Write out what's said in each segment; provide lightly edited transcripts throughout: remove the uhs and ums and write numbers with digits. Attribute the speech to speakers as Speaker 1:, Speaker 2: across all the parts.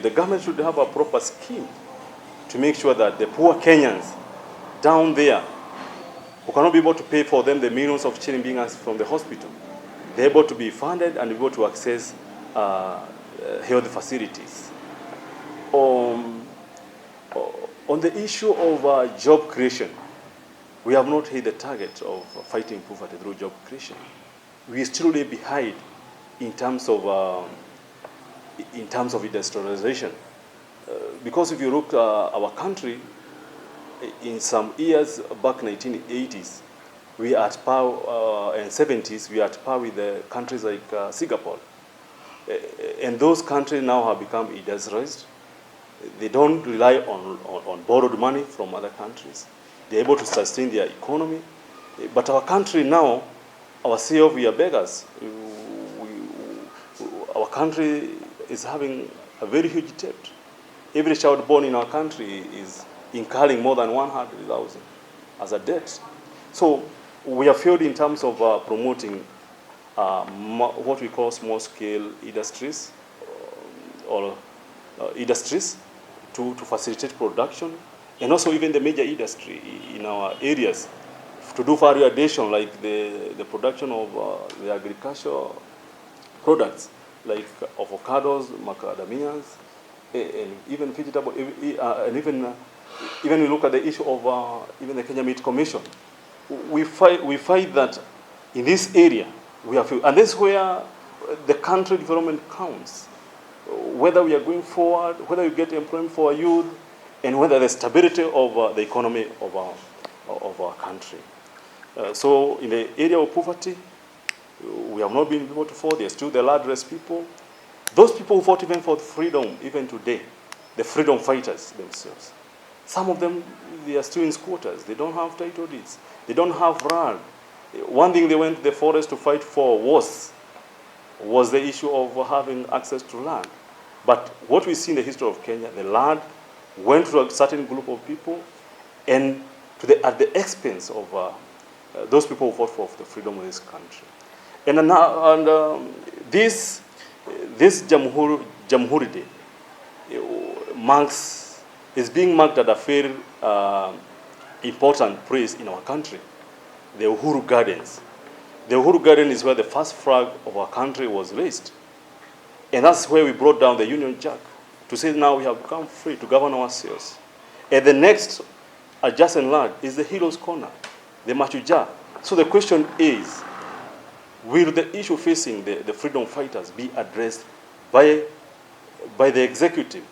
Speaker 1: the government should have a proper scheme to make sure that the poor Kenyans down there who cannot be able to pay for them the millions of shillings being asked from the hospital, they're able to be funded and able to access health facilities. On the issue of job creation, we have not hit the target of fighting poverty through job creation. We still lay behind in terms of industrialization. Because if you look at our country, in some years back 1980s, we are at par, and 70s, we are at par with the countries like Singapore. And those countries now have become industrialized. They don't rely on borrowed money from other countries. They're able to sustain their economy. But our country now, our say of we are beggars. Our country is having a very huge debt. Every child born in our country is incurring more than 100,000 as a debt. So we have failed in terms of promoting what we call small-scale industries or industries to facilitate production, and also even the major industry in our areas to do value addition, like the production of the agricultural products like avocados, macadamias, and even vegetable, and even we look at the issue of even the Kenya Meat Commission. We find that in this area we have, and this is where the country development counts. Whether we are going forward, whether you get employment for our youth, and whether the stability of the economy of our country. So in the area of poverty, we have not been able to fall. There are still the largest people. Those people who fought even for freedom, even today, the freedom fighters themselves. Some of them, they are still in squatters. They don't have title deeds. They don't have land. One thing they went to the forest to fight for was the issue of having access to land. But what we see in the history of Kenya, the land went to a certain group of people, and at the expense of those people who fought for the freedom of this country. This Jamhuri Day is being marked at a very important place in our country, the Uhuru Gardens. The Uhuru Garden is where the first flag of our country was raised. And that's where we brought down the Union Jack to say now we have become free to govern ourselves. And the next adjacent land is the Heroes Corner, the Machuja. So the question is, will the issue facing the freedom fighters be addressed by the executive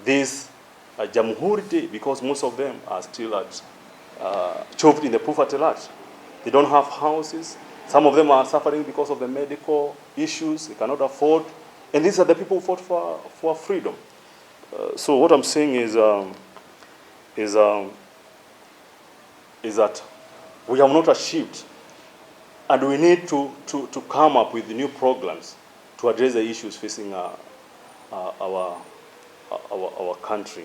Speaker 1: this Jamhuri Day? Because most of them are still choked in the poverty lat. They don't have houses. Some of them are suffering because of the medical issues. They cannot afford. And these are the people who fought for freedom. So what I'm saying is that we have not achieved, and we need to come up with new programs to address the issues facing our country.